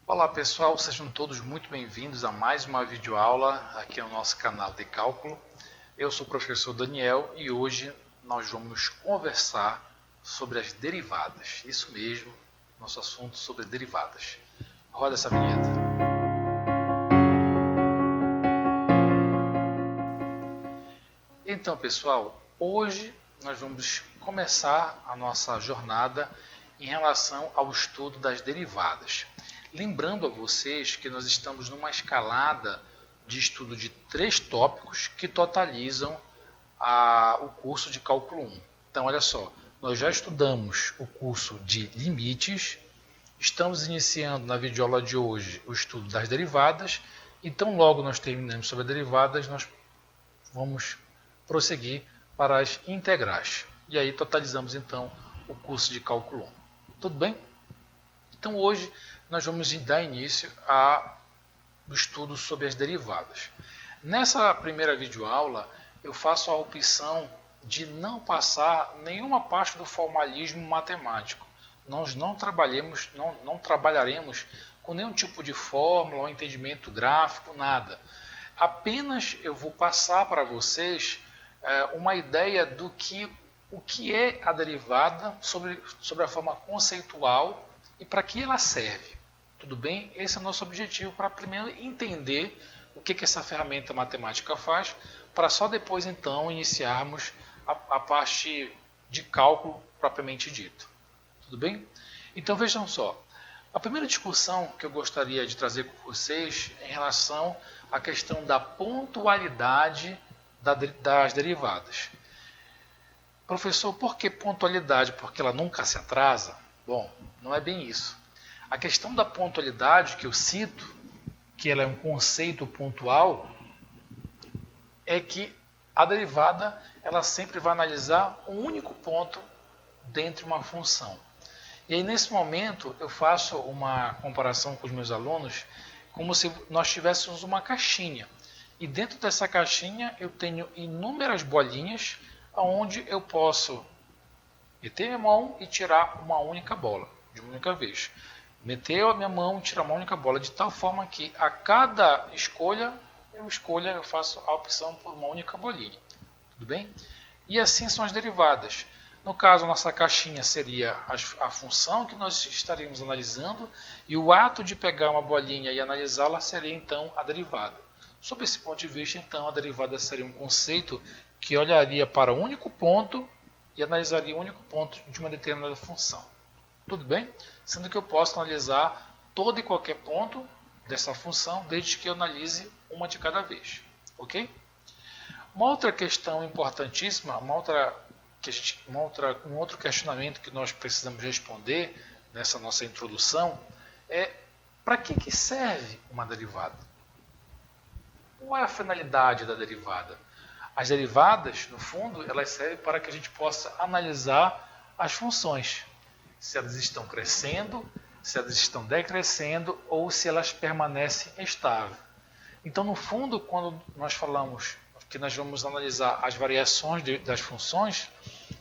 Olá pessoal, sejam todos muito bem-vindos a mais uma videoaula aqui no nosso canal de cálculo. Eu sou o professor Daniel e hoje nós vamos conversar sobre as derivadas. Isso mesmo, nosso assunto sobre derivadas. Roda essa vinheta. Então pessoal, hoje nós vamos começar a nossa jornada em relação ao estudo das derivadas. Lembrando a vocês que nós estamos numa escalada de estudo de 3 tópicos que totalizam o curso de cálculo 1. Então, olha só, nós já estudamos o curso de limites, estamos iniciando na videoaula de hoje o estudo das derivadas, então logo nós terminamos sobre as derivadas, nós vamos prosseguir para as integrais. E aí totalizamos então o curso de cálculo 1. Tudo bem? Então hoje nós vamos dar início ao estudo sobre as derivadas. Nessa primeira videoaula eu faço a opção de não passar nenhuma parte do formalismo matemático. Nós não trabalharemos com nenhum tipo de fórmula ou entendimento gráfico, nada. Apenas eu vou passar para vocês uma ideia do o que é a derivada sobre a forma conceitual e para que ela serve. Tudo bem? Esse é o nosso objetivo, para primeiro entender o que essa ferramenta matemática faz, para só depois então iniciarmos a parte de cálculo propriamente dito. Tudo bem? Então vejam só, a primeira discussão que eu gostaria de trazer com vocês é em relação à questão da pontualidade das derivadas. Professor, por que pontualidade? Porque ela nunca se atrasa? Bom, não é bem isso. A questão da pontualidade que eu cito, que ela é um conceito pontual, é que a derivada ela sempre vai analisar um único ponto dentro de uma função. E aí nesse momento eu faço uma comparação com os meus alunos como se nós tivéssemos uma caixinha. E dentro dessa caixinha eu tenho inúmeras bolinhas onde eu posso meter minha mão e tirar uma única bola, de uma única vez. Meter a minha mão e tirar uma única bola, de tal forma que a cada escolha, eu faço a opção por uma única bolinha. Tudo bem? E assim são as derivadas. No caso, a nossa caixinha seria a função que nós estaríamos analisando, e o ato de pegar uma bolinha e analisá-la seria então a derivada. Sob esse ponto de vista, então, a derivada seria um conceito que olharia para um único ponto e analisaria o único ponto de uma determinada função. Tudo bem? Sendo que eu posso analisar todo e qualquer ponto dessa função, desde que eu analise uma de cada vez. Ok? Uma outra questão importantíssima, um outro questionamento que nós precisamos responder nessa nossa introdução é: para que serve uma derivada? Qual é a finalidade da derivada? As derivadas, no fundo, elas servem para que a gente possa analisar as funções. Se elas estão crescendo, se elas estão decrescendo ou se elas permanecem estáveis. Então, no fundo, quando nós falamos que nós vamos analisar as variações das funções,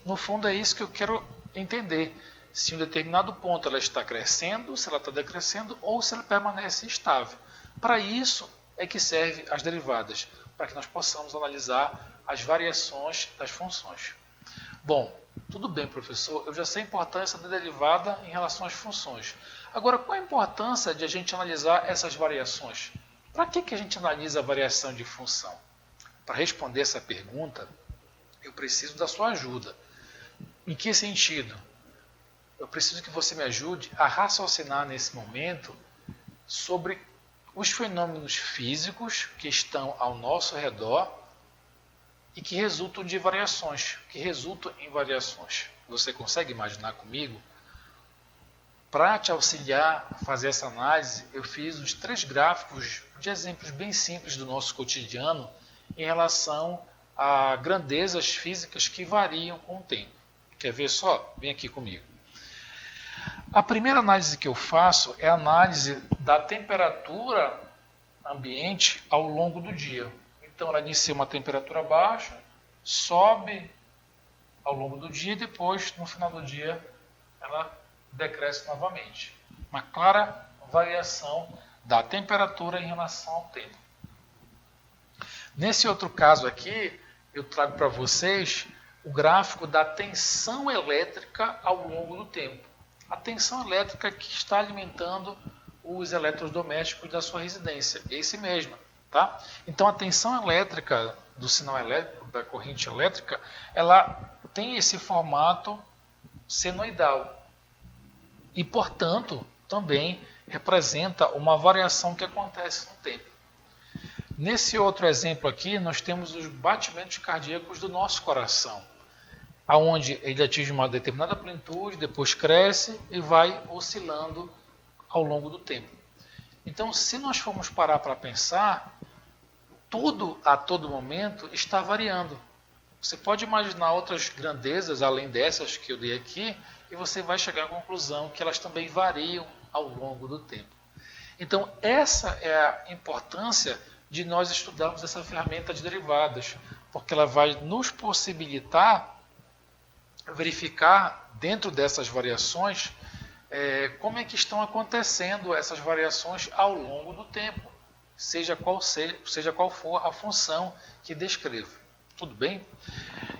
no fundo é isso que eu quero entender. Se em um determinado ponto ela está crescendo, se ela está decrescendo ou se ela permanece estável. Para isso é que servem as derivadas, para que nós possamos analisar as variações das funções. Bom, tudo bem, professor, eu já sei a importância da derivada em relação às funções. Agora, qual a importância de a gente analisar essas variações? Para que a gente analisa a variação de função? Para responder essa pergunta, eu preciso da sua ajuda. Em que sentido? Eu preciso que você me ajude a raciocinar nesse momento sobre os fenômenos físicos que estão ao nosso redor e que resultam de variações, que resultam em variações. Você consegue imaginar comigo? Para te auxiliar a fazer essa análise, eu fiz os 3 gráficos de exemplos bem simples do nosso cotidiano em relação a grandezas físicas que variam com o tempo. Quer ver só? Vem aqui comigo. A primeira análise que eu faço é a análise da temperatura ambiente ao longo do dia. Então ela inicia uma temperatura baixa, sobe ao longo do dia e depois, no final do dia, ela decresce novamente. Uma clara variação da temperatura em relação ao tempo. Nesse outro caso aqui, eu trago para vocês o gráfico da tensão elétrica ao longo do tempo. A tensão elétrica que está alimentando os eletrodomésticos da sua residência, esse mesmo, tá? Então a tensão elétrica do sinal elétrico, da corrente elétrica, ela tem esse formato senoidal e, portanto, também representa uma variação que acontece no tempo. Nesse outro exemplo aqui, nós temos os batimentos cardíacos do nosso coração, aonde ele atinge uma determinada amplitude, depois cresce e vai oscilando ao longo do tempo. Então, se nós formos parar para pensar, tudo a todo momento está variando. Você pode imaginar outras grandezas além dessas que eu dei aqui e você vai chegar à conclusão que elas também variam ao longo do tempo. Então, essa é a importância de nós estudarmos essa ferramenta de derivadas, porque ela vai nos possibilitar verificar dentro dessas variações como é que estão acontecendo essas variações ao longo do tempo, seja qual for a função que descrevo. Tudo bem?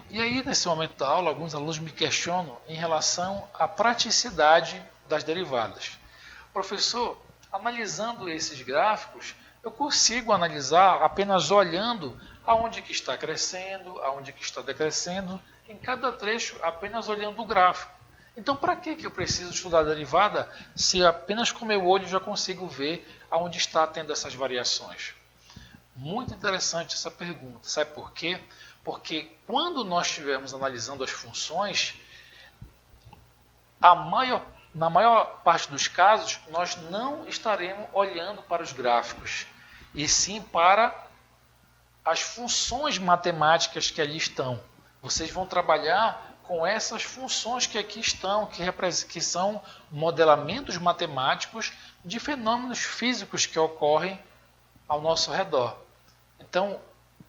E aí, nesse momento da aula, alguns alunos me questionam em relação à praticidade das derivadas. Professor, analisando esses gráficos, eu consigo analisar apenas olhando aonde que está crescendo, aonde que está decrescendo, em cada trecho, apenas olhando o gráfico. Então, para que eu preciso estudar a derivada se apenas com o meu olho já consigo ver aonde está tendo essas variações? Muito interessante essa pergunta. Sabe por quê? Porque quando nós estivermos analisando as funções, na maior parte dos casos, nós não estaremos olhando para os gráficos, e sim para as funções matemáticas que ali estão. Vocês vão trabalhar com essas funções que aqui estão, que são modelamentos matemáticos de fenômenos físicos que ocorrem ao nosso redor. Então,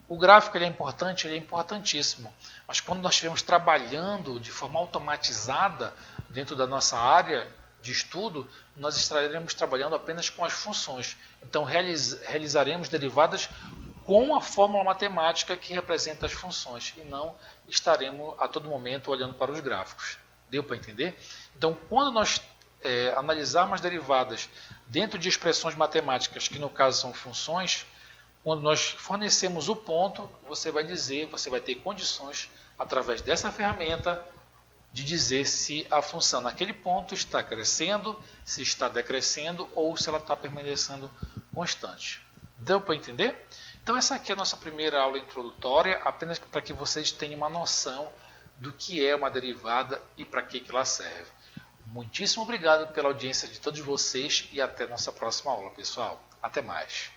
o gráfico ele é importante, ele é importantíssimo. Mas quando nós estivermos trabalhando de forma automatizada dentro da nossa área de estudo, nós estaremos trabalhando apenas com as funções. Então, realizaremos derivadas com a fórmula matemática que representa as funções e não estaremos a todo momento olhando para os gráficos. Deu para entender? Então, quando nós analisarmos derivadas dentro de expressões matemáticas, que no caso são funções, quando nós fornecemos o ponto, você vai ter condições, através dessa ferramenta, de dizer se a função naquele ponto está crescendo, se está decrescendo ou se ela está permanecendo constante. Deu para entender? Então essa aqui é a nossa primeira aula introdutória, apenas para que vocês tenham uma noção do que é uma derivada e para que ela serve. Muitíssimo obrigado pela audiência de todos vocês e até nossa próxima aula, pessoal. Até mais.